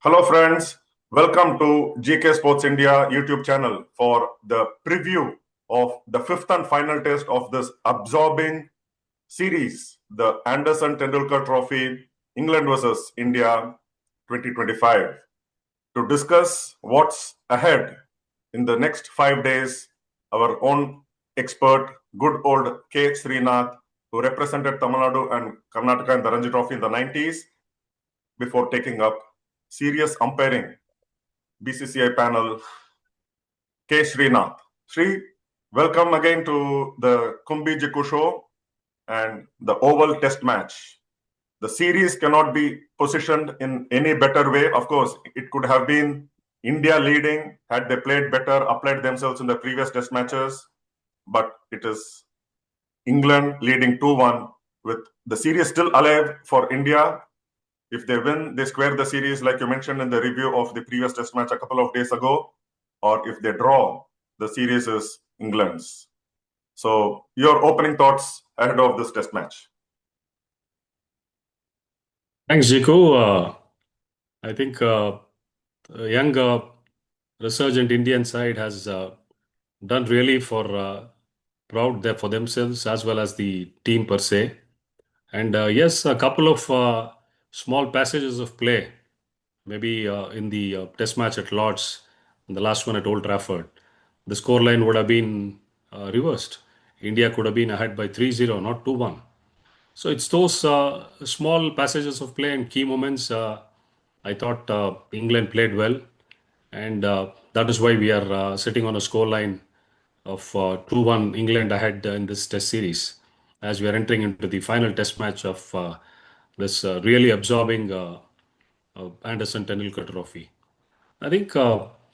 Hello friends, welcome to GK Sports India YouTube channel for the preview of the fifth and final test of this absorbing series, the Anderson-Tendulkar Trophy, England versus India 2025. To discuss what's ahead in the next 5 days, our own expert, good old K. Srinath, who represented Tamil Nadu and Karnataka in the Ranji Trophy in the 90s, before taking up serious umpiring BCCI panel, K. Srinath. Sri, welcome again to the Kumbi-Gikku Show and the Oval Test match. The series cannot be positioned in any better way. Of course, it could have been India leading had they played better, applied themselves in the previous test matches, but it is England leading 2-1 with the series still alive for India. If they win, they square the series like you mentioned in the review of the previous test match a couple of days ago. Or if they draw, the series is England's. So your opening thoughts ahead of this test match? Thanks, Jiku. I think a young resurgent Indian side has done really proud there for themselves as well as the team per se. And yes, a couple of small passages of play, maybe in the test match at Lord's, and the last one at Old Trafford, the scoreline would have been reversed. India could have been ahead by 3-0, not 2-1. So it's those small passages of play and key moments. I thought England played well, and that is why we are sitting on a scoreline of 2-1 England ahead in this Test series, as we are entering into the final Test match of this really absorbing Anderson-Tendulkar Trophy. I think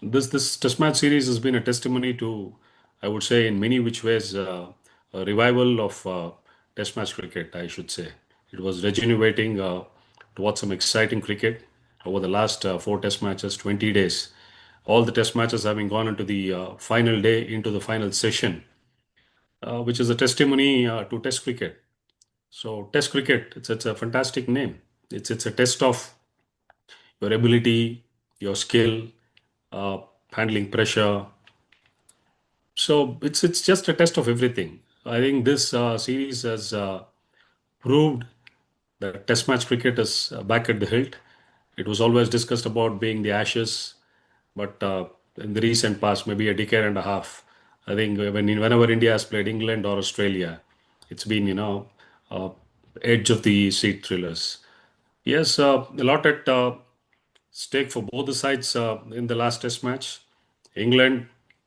this Test match series has been a testimony to, I would say, in many which ways, a revival of Test match cricket. I should say it was rejuvenating to watch some exciting cricket over the last four Test matches, 20 days. All the Test matches having gone into the final day, into the final session, which is a testimony to Test cricket. So Test cricket, it's a fantastic name. It's a test of your ability, your skill, uh, handling pressure. So it's just a test of everything. I think this series has proved that Test match cricket is back at the hilt. It was always discussed about being the Ashes, but in the recent past, maybe a decade and a half, I think whenever India has played England or Australia, it's been uh, edge of the seat thrillers. Yes, a lot at stake for both the sides in the last Test match. England,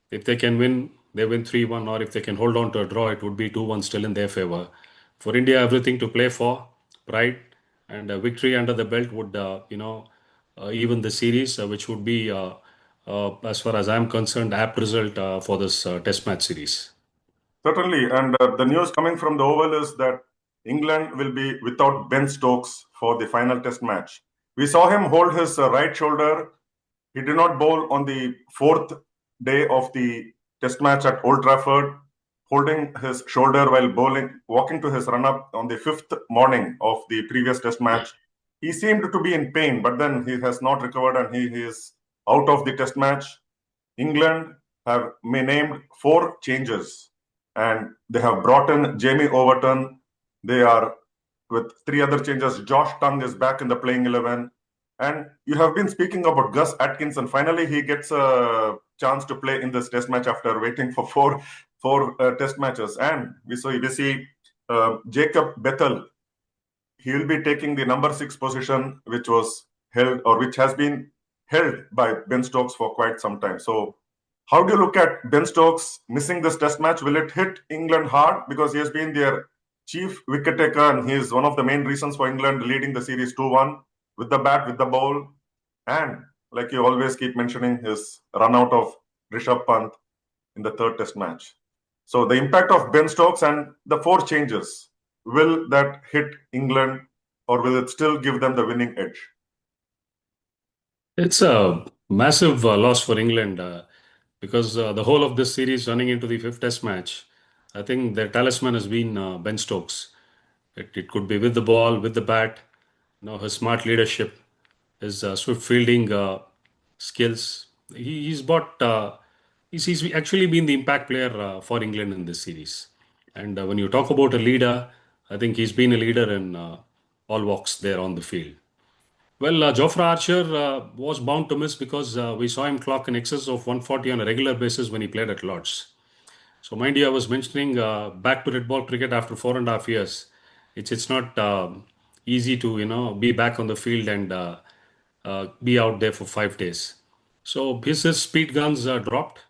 if they can win, they win 3-1, or if they can hold on to a draw, it would be 2-1 still in their favor. For India, everything to play for, pride, and a victory under the belt would, even the series, which would be, as far as I'm concerned, apt result for this Test match series. Certainly, and the news coming from the Oval is that England will be without Ben Stokes for the final test match. We saw him hold his right shoulder. He did not bowl on the fourth day of the test match at Old Trafford, holding his shoulder while bowling, walking to his run-up on the fifth morning of the previous test match. He seemed to be in pain, but then he has not recovered and he is out of the test match. England have named 4 changes and they have brought in Jamie Overton. They are with 3 other changes. Josh Tongue is back in the playing 11. And you have been speaking about Gus Atkinson. Finally, he gets a chance to play in this test match after waiting for four test matches. And we see Jacob Bethel. He will be taking the number 6 position, which was held or which has been held by Ben Stokes for quite some time. So how do you look at Ben Stokes missing this test match? Will it hit England hard? Because he has been their chief wicket taker and he is one of the main reasons for England leading the series 2-1 with the bat, with the ball. And like you always keep mentioning, his run out of Rishabh Pant in the third test match. So the impact of Ben Stokes and the 4 changes, will that hit England or will it still give them the winning edge? It's a massive loss for England because the whole of this series running into the fifth Test match, I think their talisman has been Ben Stokes. It could be with the ball, with the bat, his smart leadership. his swift fielding skills. He's bought. He's actually been the impact player for England in this series. And when you talk about a leader, I think he's been a leader in all walks there on the field. Well, Jofra Archer was bound to miss because we saw him clock in excess of 140 on a regular basis when he played at Lord's. So, mind you, I was mentioning back to red ball cricket after 4.5 years. It's not easy to be back on the field and be out there for 5 days. So his speed guns dropped.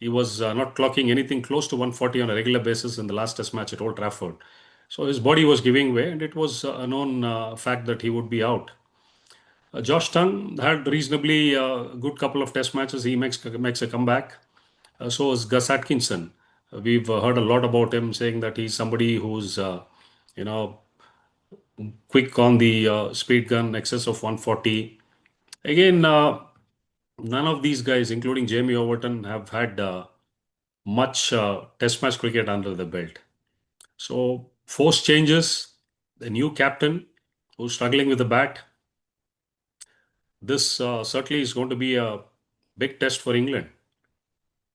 He was not clocking anything close to 140 on a regular basis in the last Test match at Old Trafford. So his body was giving way, and it was a known fact that he would be out. Josh Tongue had reasonably good couple of Test matches. He makes a comeback. So is Gus Atkinson. We've heard a lot about him, saying that he's somebody who's you know quick on the speed gun, excess of 140. Again, none of these guys, including Jamie Overton, have had much Test match cricket under the belt. So forced changes, the new captain who's struggling with the bat. This certainly is going to be a big test for England,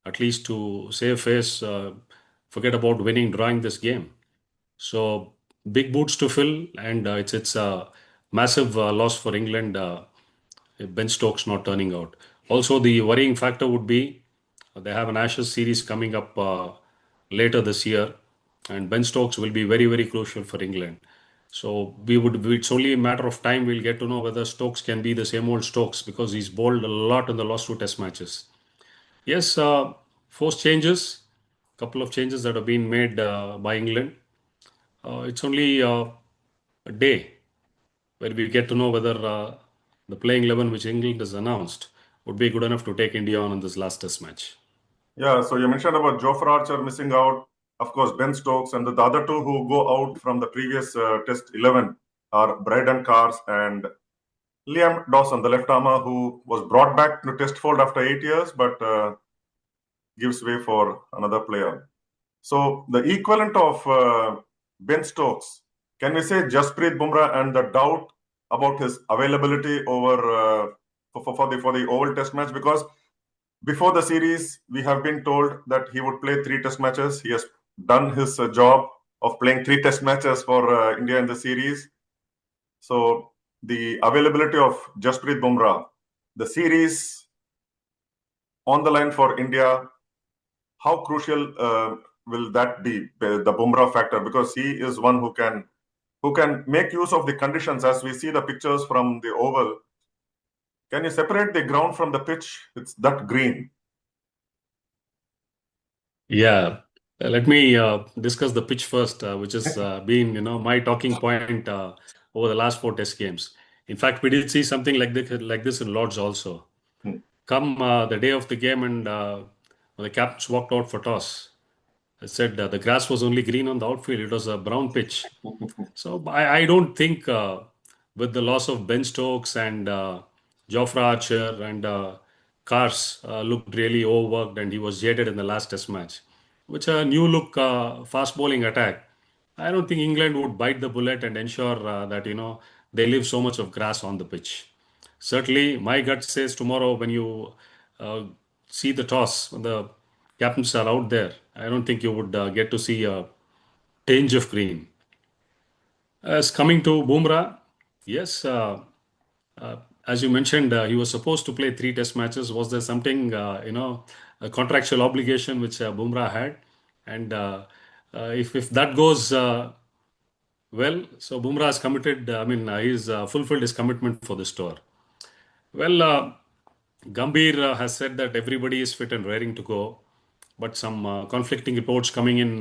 at least to save face. Forget about winning, drawing this game. So big boots to fill, and it's a massive loss for England. If Ben Stokes not turning out. Also, the worrying factor would be they have an Ashes series coming up later this year, and Ben Stokes will be very, very crucial for England. So it's only a matter of time we'll get to know whether Stokes can be the same old Stokes because he's bowled a lot in the last two Test matches. Yes, forced changes, couple of changes that have been made by England. It's only a day where we get to know whether the playing 11 which England has announced would be good enough to take India on in this last Test match. Yeah, so you mentioned about Jofra Archer missing out. Of course, Ben Stokes and the other two who go out from the previous Test 11 are Brydon Cars and Liam Dawson, the left armer who was brought back to Test fold after 8 years, but gives way for another player. So the equivalent of Ben Stokes, can we say Jasprit Bumrah and the doubt about his availability over for the Oval Test match? Because before the series, we have been told that he would play 3 Test matches. He has done his job of playing 3 Test matches for India in the series. So the availability of Jasprit Bumrah, the series on the line for India, how crucial will that be, the Bumrah factor? Because he is one who can make use of the conditions. As we see the pictures from the Oval, can you separate the ground from the pitch? It's that green. Yeah, let me discuss the pitch first, which has been my talking point over the last 4 Test games. In fact, we did see something like this in Lords also. Hmm. Come the day of the game, and when the captains walked out for toss, I said the grass was only green on the outfield. It was a brown pitch. So I don't think with the loss of Ben Stokes and Jofra Archer and Cars looked really overworked and he was jaded in the last Test match, which a new look fast bowling attack. I don't think England would bite the bullet and ensure that they leave so much of grass on the pitch. Certainly, my gut says tomorrow when you uh, see the toss, when the captains are out there, I don't think you would get to see a tinge of green. As coming to Bumrah, yes, uh, as you mentioned, he was supposed to play 3 Test matches. Was there something, a contractual obligation which Bumrah had? And if that goes well, so Bumrah is committed. He's fulfilled his commitment for this tour. Well, Gambhir has said that everybody is fit and raring to go, but some conflicting reports coming in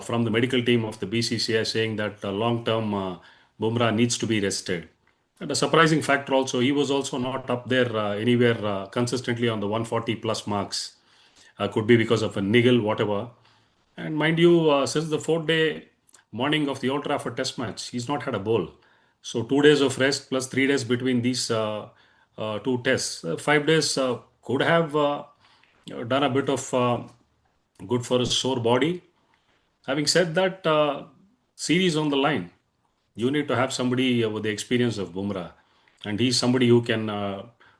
from the medical team of the BCCI saying that long term Bumrah needs to be rested. And a surprising factor also, he was also not up there anywhere consistently on the 140 plus marks. Could be because of a niggle, whatever. And mind you, since the 4th day morning of the Old Trafford Test match, he's not had a bowl. So 2 days of rest plus 3 days between these two tests. 5 days could have done a bit of good for a sore body. Having said that, series on the line, you need to have somebody with the experience of Bumrah. and he's somebody who can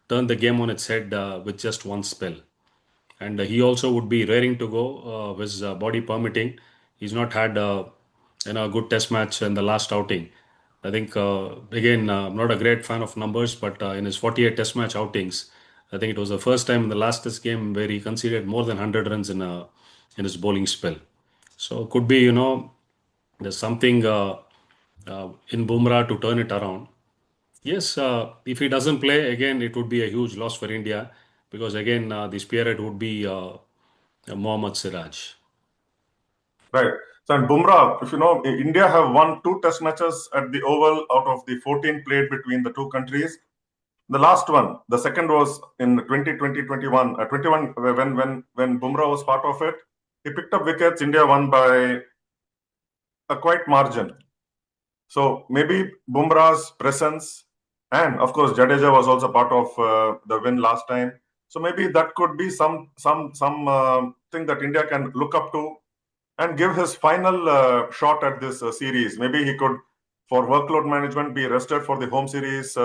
turn the game on its head with just one spell. And he also would be raring to go, his body permitting. He's not had a good test match in the last outing. I think again, I'm not a great fan of numbers, but in his 48 test match outings, I think it was the first time in the last test game where he conceded more than 100 runs in his bowling spell. So could be, there's something in Bumrah to turn it around. Yes, if he doesn't play again, it would be a huge loss for India, because again, the spearhead would be Mohammad Siraj. Right. So, and Bumrah, if you know, India have won two test matches at the Oval out of the 14 played between the two countries. The last one, the second was in 2020-21, 21, when Bumrah was part of it. He picked up wickets. India won by a quite margin. So maybe Bumrah's presence, and of course Jadeja was also part of the win last time. So maybe that could be some thing that India can look up to and give his final shot at this series. Maybe he could, for workload management, be rested for the home series,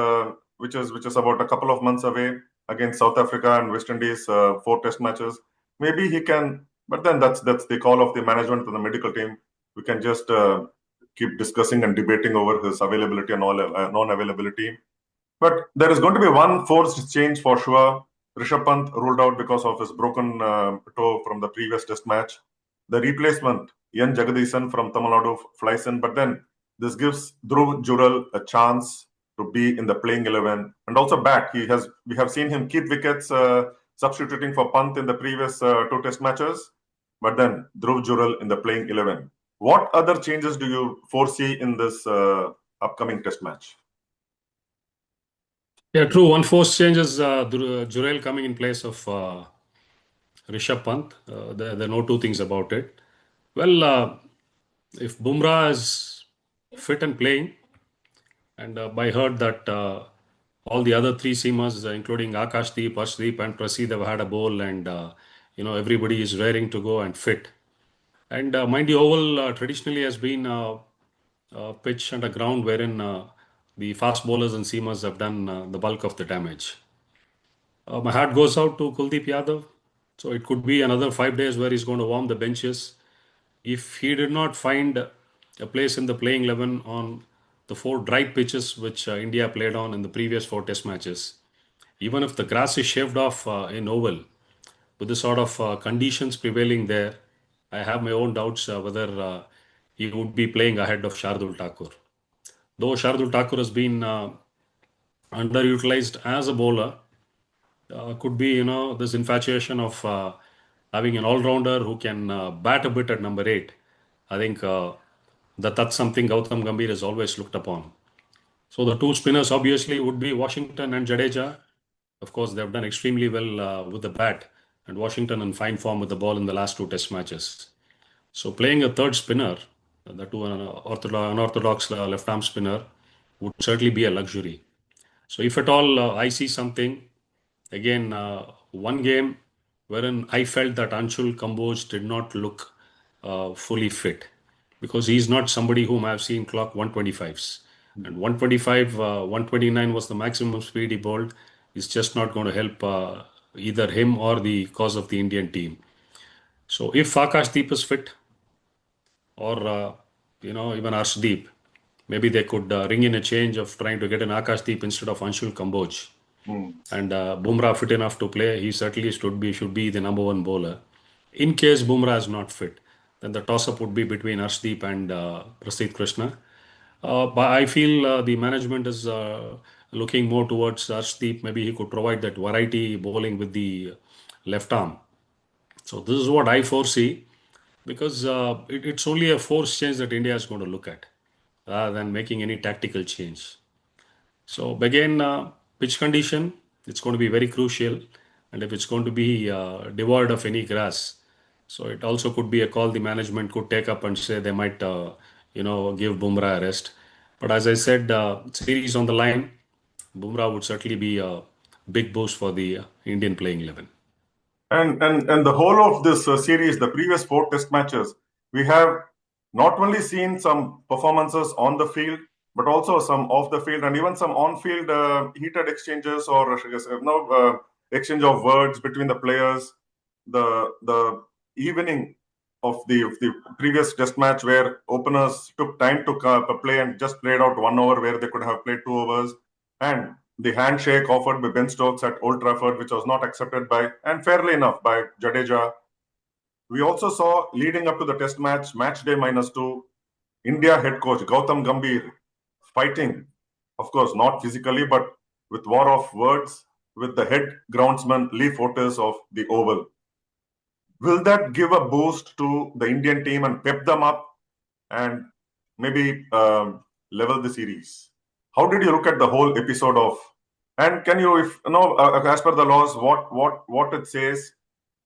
which is about a couple of months away against South Africa and West Indies, four test matches. Maybe he can, but then that's the call of the management and the medical team. We can just keep discussing and debating over his availability and non-availability. But there is going to be one forced change for sure. Rishabh Pant ruled out because of his broken toe from the previous test match. The replacement, Ian Jagadisan from Tamil Nadu, flies in. But then this gives Dhruv Jural a chance to be in the playing 11 and also bat. We have seen him keep wickets, substituting for Pant in the previous two test matches. But then Dhruv Jural in the playing 11. What other changes do you foresee in this upcoming test match? Yeah, true. One force change is Jurel coming in place of Rishabh Pant. There are no two things about it. Well, if Bumrah is fit and playing, and I heard that all the other three seamers, including Akashdeep, Arshdeep, and Prasid, have had a bowl, and everybody is raring to go and fit. And mind the oval traditionally has been a pitch and a ground wherein the fast bowlers and seamers have done the bulk of the damage. My heart goes out to Kuldeep Yadav. So it could be another 5 days where he's going to warm the benches. If he did not find a place in the playing 11 on the four dry pitches which India played on in the previous four test matches, even if the grass is shaved off in oval, with the sort of conditions prevailing there, I have my own doubts whether he would be playing ahead of Shardul Thakur. Though Shardul Thakur has been underutilized as a bowler, could be this infatuation of having an all-rounder who can bat a bit at number 8. I think that's something Gautam Gambhir has always looked upon. So the two spinners obviously would be Washington and Jadeja. Of course, they've done extremely well with the bat, and Washington in fine form with the ball in the last two test matches. So playing a third spinner, that to an unorthodox left-arm spinner, would certainly be a luxury. So if at all I see something, again, one game wherein I felt that Anshul Kamboj did not look fully fit, because he's not somebody whom I've seen clock 125s. And 125, 129 was the maximum speed he bowled. Is just not going to help either him or the cause of the Indian team. So if Akashdeep is fit, or even Arshdeep, maybe they could ring in a change of trying to get an Akashdeep instead of Anshul Kamboj. And Bumrah fit enough to play. He certainly should be the number one bowler. In case Bumrah is not fit, then the toss-up would be between Arshdeep and Prasidh Krishna. But I feel the management is looking more towards Arshdeep. Maybe he could provide that variety bowling with the left arm. So this is what I foresee, because it's only a force change that India is going to look at, rather than making any tactical change. So again, pitch condition, it's going to be very crucial, and if it's going to be devoid of any grass, so it also could be a call the management could take up and say they might, give Bumrah a rest. But as I said, series on the line, Bumrah would certainly be a big boost for the Indian playing 11. And the whole of this series, the previous four test matches, we have not only seen some performances on the field, but also some off the field and even some on field heated exchanges or exchange of words between the players. The evening of the previous test match where openers took time to play and just played out 1 over where they could have played 2 overs, and the handshake offered by Ben Stokes at Old Trafford, which was not accepted by, and fairly enough, by Jadeja. We also saw leading up to the test match day -2, India head coach Gautam Gambhir fighting, of course, not physically, but with war of words with the head groundsman Lee Fortis of the Oval. Will that give a boost to the Indian team and pep them up and maybe level the series? How did you look at the whole episode of? And can you, if as per the laws, what it says,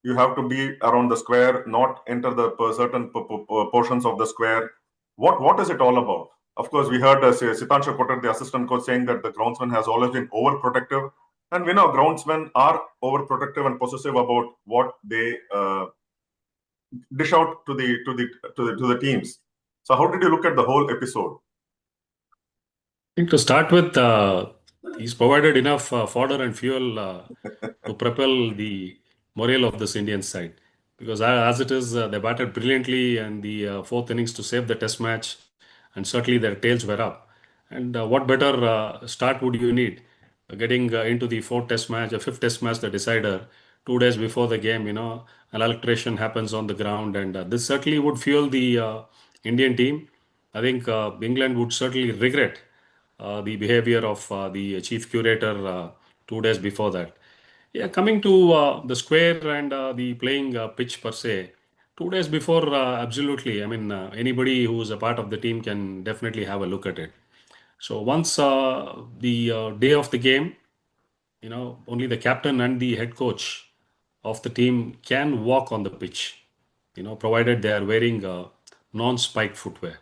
you have to be around the square, not enter the certain portions of the square. What is it all about? Of course, we heard Sitanshu Kotter, the assistant coach, saying that the groundsman has always been overprotective, and we know groundsmen are overprotective and possessive about what they dish out to the teams. So, how did you look at the whole episode? I think to start with, he's provided enough fodder and fuel to propel the morale of this Indian side. Because as it is, they batted brilliantly in the fourth innings to save the test match, and certainly their tails were up. And what better start would you need? Getting into the fourth test match, a fifth test match, the decider, 2 days before the game, an altercation happens on the ground, and this certainly would fuel the Indian team. I think England would certainly regret the behavior of the chief curator 2 days before that. Yeah, coming to the square and the playing pitch per se, 2 days before, absolutely. I mean, anybody who is a part of the team can definitely have a look at it. So once the day of the game, only the captain and the head coach of the team can walk on the pitch, provided they are wearing non-spiked footwear.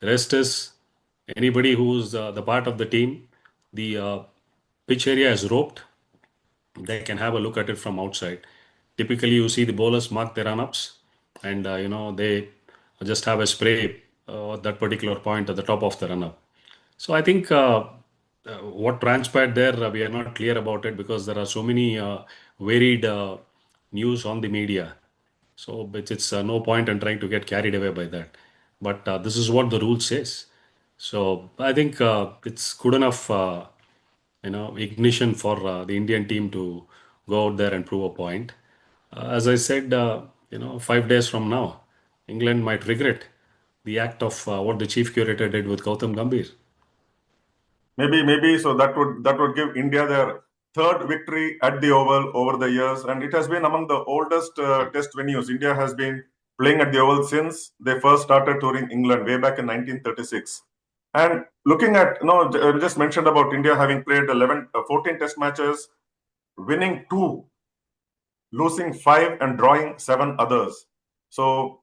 The rest is anybody who's the part of the team. The pitch area is roped. They can have a look at it from outside. Typically, you see the bowlers mark their run-ups, and they just have a spray at that particular point at the top of the run-up. So I think what transpired there, we are not clear about it because there are so many varied news on the media. So it's no point in trying to get carried away by that. But this is what the rule says. So I think it's good enough, ignition for the Indian team to go out there and prove a point. As I said, 5 days from now, England might regret the act of what the chief curator did with Gautam Gambhir. Maybe so that would give India their third victory at the Oval over the years, and it has been among the oldest test venues. India has been playing at the Oval since they first started touring England way back in 1936. And looking at, just mentioned about India having played 14 test matches, winning 2, losing 5, and drawing 7 others. So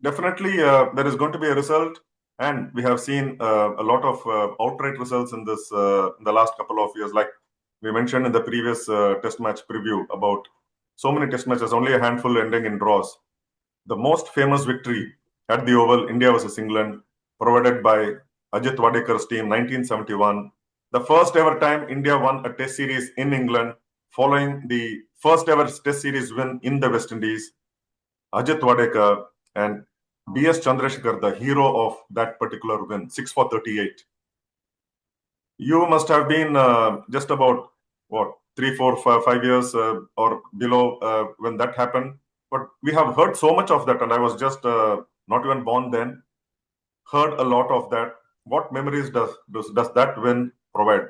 definitely there is going to be a result, and we have seen a lot of outright results in this in the last couple of years. Like we mentioned in the previous test match preview about so many test matches, only a handful ending in draws. The most famous victory at the Oval, India versus England, provided by Ajit Wadekar's team, 1971. The first ever time India won a test series in England, following the first ever test series win in the West Indies. Ajit Wadekar and B.S. Chandrasekhar, the hero of that particular win, 6 for 38. You must have been just about, 3, 4, 5 years or below when that happened. But we have heard so much of that, and I was just not even born then. Heard a lot of that. What memories does that win provide?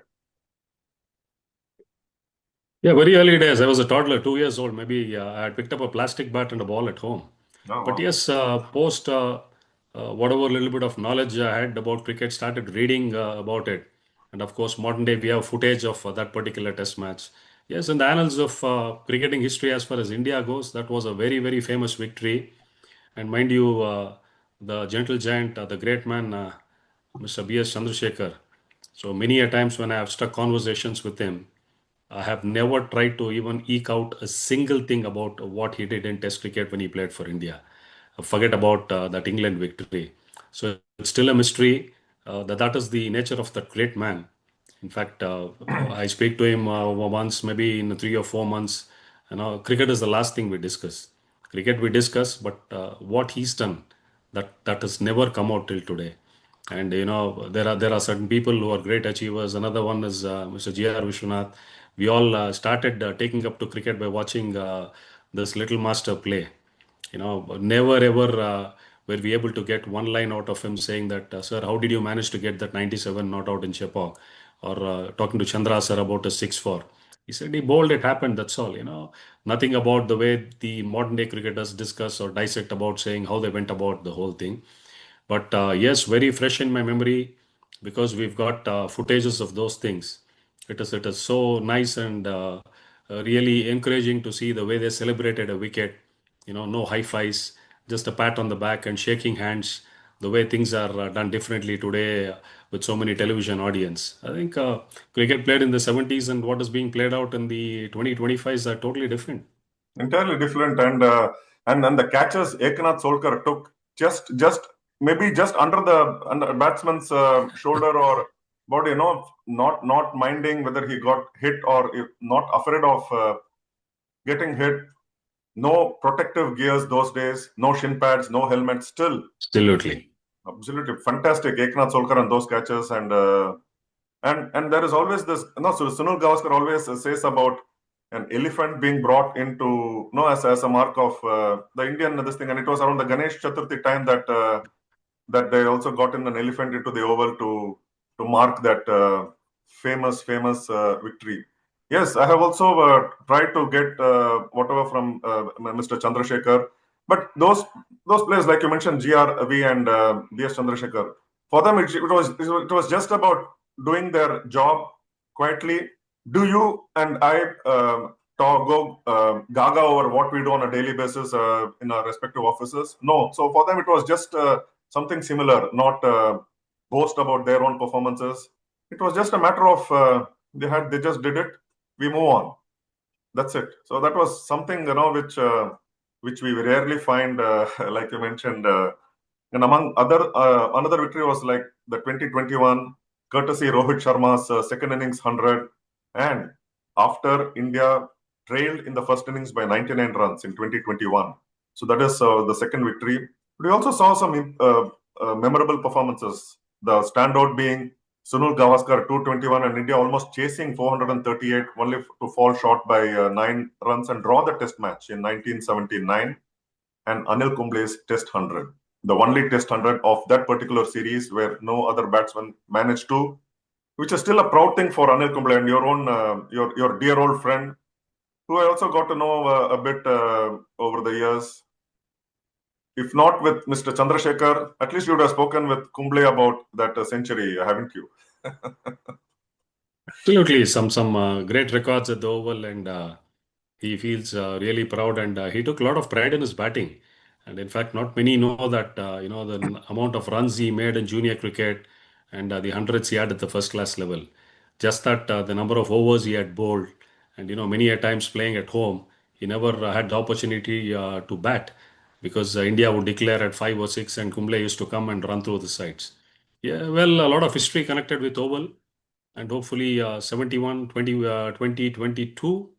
Yeah, very early days. I was a toddler, 2 years old. Maybe I had picked up a plastic bat and a ball at home. Oh, But wow. yes, post whatever little bit of knowledge I had about cricket, started reading about it. And of course, modern day, we have footage of that particular test match. Yes, in the annals of cricketing history, as far as India goes, that was a very, very famous victory. And mind you, the gentle giant, the great man, Mr. B.S. Chandrasekhar. So many a times when I have struck conversations with him, I have never tried to even eke out a single thing about what he did in Test cricket when he played for India. Forget about that England victory. So it's still a mystery. that is the nature of that great man. In fact, I speak to him once, maybe in 3 or 4 months. Cricket is the last thing we discuss. Cricket we discuss, but what he's done, that has never come out till today. And there are certain people who are great achievers. Another one is Mr. G.R. Vishwanath. We all started taking up to cricket by watching this little master play. Never ever were we able to get one line out of him saying that, sir, how did you manage to get that 97 not out in Chepauk? Or talking to Chandra sir about a 6-4. He said he bowled, it happened, that's all. Nothing about the way the modern day cricketers discuss or dissect about saying how they went about the whole thing. But yes, very fresh in my memory because we've got footages of those things. It is so nice and really encouraging to see the way they celebrated a wicket. No high fives, just a pat on the back and shaking hands. The way things are done differently today with so many television audience. I think cricket played in the 70s and what is being played out in the 2025s are totally different. Entirely different, and the catches Eknath Solkar took just maybe just under batsman's shoulder or body, not minding whether he got hit or not afraid of getting hit. No protective gears those days, no shin pads, no helmet. Still, Absolutely. absolutely fantastic Eknath Solkar and those catches, and there is always this. No, so Sunil Gavaskar always says about an elephant being brought into as a mark of the Indian this thing, and it was around the Ganesh Chaturthi time that they also got in an elephant into the oval to mark that famous victory. Yes, I have also tried to get whatever from Mr. Chandrasekhar, but those players like you mentioned, GRV and BS Chandrasekhar, for them it was just about doing their job quietly. Do you and I go gaga over what we do on a daily basis in our respective offices? No. So for them, it was just something similar, not boast about their own performances. It was just a matter of they just did it. We move on. That's it. So that was something which we rarely find, like you mentioned. And among another victory was like the 2021, courtesy Rohit Sharma's second innings 100, and after India trailed in the first innings by 99 runs in 2021. So that is the second victory. We also saw some memorable performances. The standout being Sunil Gavaskar 221 and India almost chasing 438, only to fall short by 9 runs and draw the test match in 1979, and Anil Kumble's test 100, the only test 100 of that particular series where no other batsman managed to, which is still a proud thing for Anil Kumble and your own, your dear old friend, who I also got to know a bit over the years. If not with Mr. Chandrasekhar, at least you would have spoken with Kumble about that century, haven't you? Absolutely, some great records at the Oval, and he feels really proud, and he took a lot of pride in his batting. And in fact, not many know that the amount of runs he made in junior cricket and the hundreds he had at the first class level. Just that the number of overs he had bowled, and many a times playing at home, he never had the opportunity to bat because India would declare at 5 or 6, and Kumble used to come and run through the sides. Yeah, well, a lot of history connected with Oval, and hopefully 71, 20, 20, 22,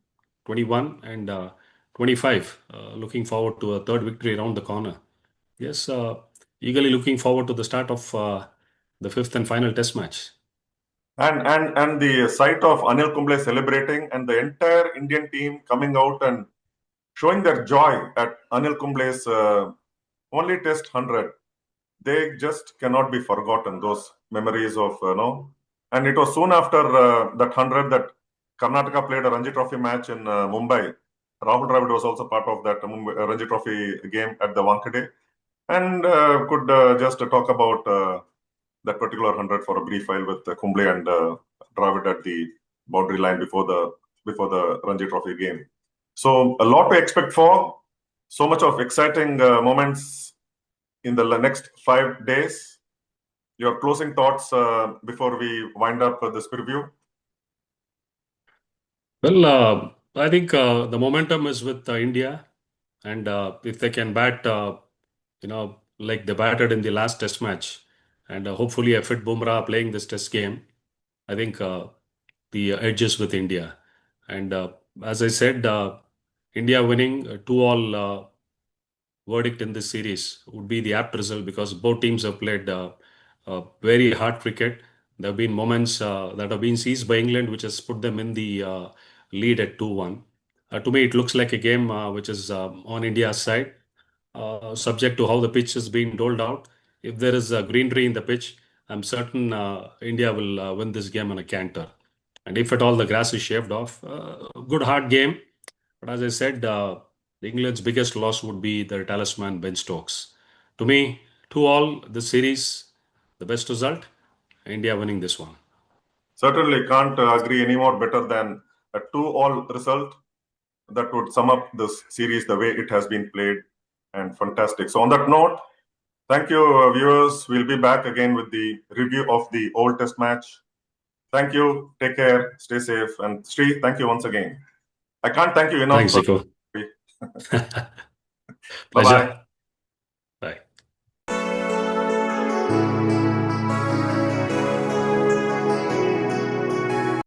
21, and 25. Looking forward to a third victory around the corner. Yes, eagerly looking forward to the start of the fifth and final test match. And the sight of Anil Kumble celebrating and the entire Indian team coming out and showing their joy at Anil Kumble's only test 100, they just cannot be forgotten. Those memories of and it was soon after that 100 that Karnataka played a Ranji Trophy match in Mumbai. Rahul Dravid was also part of that Ranji Trophy game at the Wankhede, and could just talk about that particular 100 for a brief while with Kumble and Dravid at the boundary line before the Ranji Trophy game. So a lot to expect for. So much of exciting moments in the next 5 days. Your closing thoughts before we wind up this preview? Well, I think the momentum is with India, and if they can bat, like they batted in the last test match, and hopefully a fit Bumrah playing this test game. I think the edge is with India. And as I said, India winning 2-all verdict in this series would be the apt result because both teams have played very hard cricket. There have been moments that have been seized by England, which has put them in the lead at 2-1. To me, it looks like a game which is on India's side, subject to how the pitch is being doled out. If there is greenery in the pitch, I'm certain India will win this game on a canter. And if at all the grass is shaved off, good hard game. But as I said, England's biggest loss would be their talisman Ben Stokes. To me, 2-all this series, the best result, India winning this one. Certainly can't agree any more better than a 2-all result. That would sum up this series the way it has been played, and fantastic. So on that note, thank you, viewers. We'll be back again with the review of the old test match. Thank you. Take care. Stay safe. And Sri, thank you once again. I can't thank you enough. Thanks, Zico. Bye-bye. Pleasure.